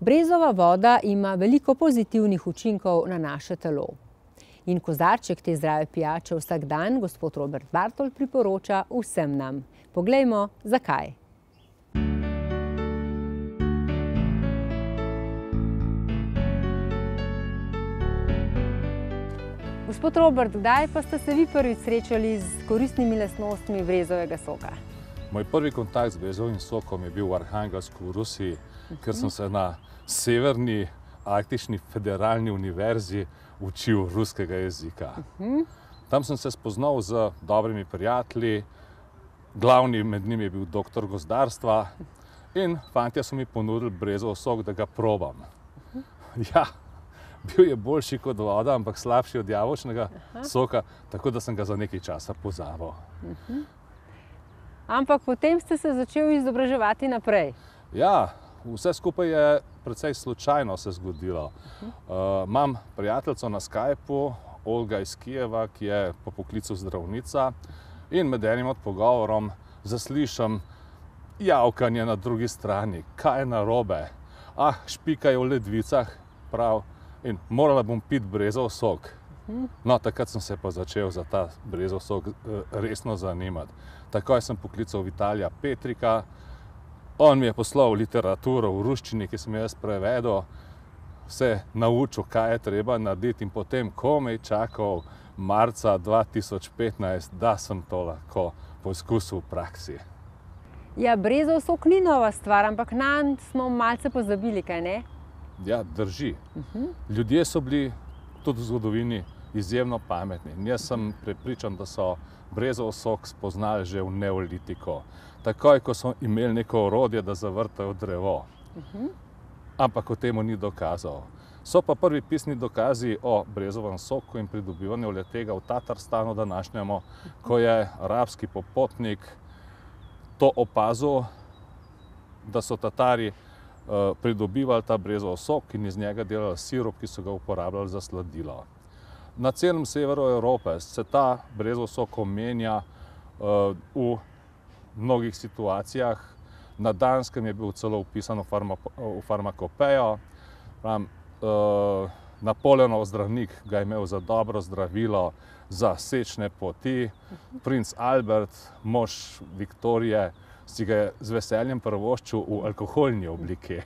Brezova voda ima veliko pozitivnih učinkov na naše telo. In kozarček te zdrave pijače vsak dan gospod Robert Bartol priporoča vsem nam. Poglejmo, zakaj. Gospod Robert, kdaj pa ste se vi prvič srečali z koristnimi lastnostmi brezovega soka? Moj prvi kontakt z brezovim sokom je bil v Arhangelsku v Rusiji, ker sem se na Severni Arktični federalni univerzi učil ruskega jezika. Tam sem se spoznal z dobrimi prijatelji, glavni med njimi je bil doktor gozdarstva in fantje so mi ponudili brezov sok, da ga probam. Ja, bil je boljši kot voda, ampak slabši od jabolčnega soka, tako da sem ga za nekaj časa pozabil. Ampak potem ste se začeli izobraževati naprej. Ja, vse skupaj je precej slučajno se zgodilo. Imam prijateljico na Skypu, Olga iz Kijeva, ki je po poklicu zdravnica, in med enim od pogovorom zaslišam javkanje na drugi strani. Kaj je narobe? Špikajo v ledvicah, prav, in morala bom piti brezov sok. No, takrat sem se pa začel za ta brezov sok resno zanimati. Takoj sem poklical Vitalija Petrika, on mi je poslal literaturo v ruščini, ki sem jo jaz prevedel, se naučil, kaj je treba narediti in potem komaj čakal marca 2015, da sem to lahko poizkusil v praksi. Ja, brezov sok ni nova stvar, ampak nanj smo malce pozabili, kaj ne? Ja, drži. Ljudje so bili tudi v zgodovini izjemno pametni. In jaz sem prepričan, da so brezov sok spoznali že v neolitiko. Takoj, ko so imeli neko orodje, da zavrtajo drevo. Ampak o temu ni dokazal. So pa prvi pisni dokazi o brezovem soku in pridobivanju le-tega v Tatarstanu današnjemu, ko je arabski popotnik to opazil, da so Tatari pridobivali ta brezov sok in iz njega delali sirup, ki so ga uporabljali za sladilo. Na celem severu Evrope se ta brezov sok omenja v mnogih situacijah. Na Danskem je bil celo vpisan v farmakopejo. Napoleonov zdravnik ga je imel za dobro zdravilo za sečne poti. Princ Albert, mož Viktorije, si ga je z veseljem privoščil v alkoholni obliki.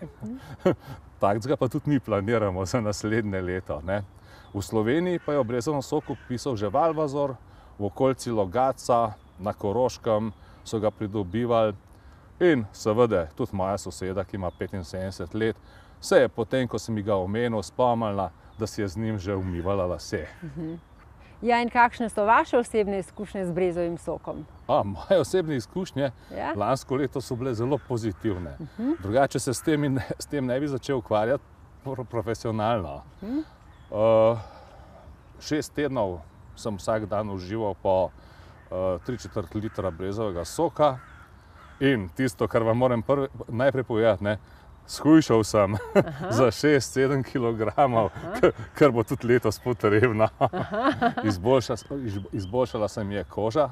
Takega pa tudi mi planiramo za naslednje leto. V Sloveniji pa je o brezovem soku pisal že Valvazor, v okolici Logatca, na Koroškem so ga pridobivali in seveda tudi moja soseda, ki ima 75 let, se je potem, ko sem ga omenil, spomnila, da si je z njim že umivala lase. Ja, in kakšne so vaše osebne izkušnje z brezovim sokom? Moje osebne izkušnje lansko leto so bile zelo pozitivne. Drugače se s tem ne bi začel ukvarjati profesionalno. 6 tednov sem vsak dan užival po 3/4 litra brezovega soka in tisto, kar vam moram najprej povedati, shujšal sem za 6-7 kilogramov, kar bo tudi letos potrebno. Izboljšala se mi je koža,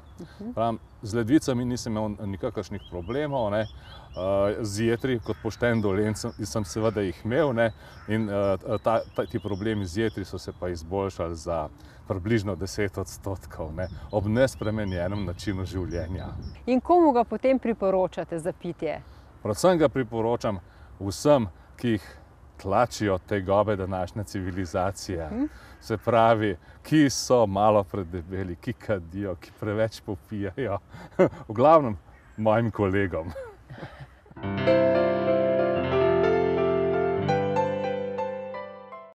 z ledvicami nisem imel nikakršnih problemov, z jetri kot pošten Dolenc sem seveda jih imel in ti problemi z jetri so se pa izboljšali za približno 10% ob nespremenjenem načinu življenja. In komu ga potem priporočate za pitje? Predvsem ga priporočam vsem, ki jih tlačijo tegobe današnje civilizacije. Se pravi, ki so malo predebeli, ki kadijo, ki preveč popijajo. V glavnem mojim kolegom.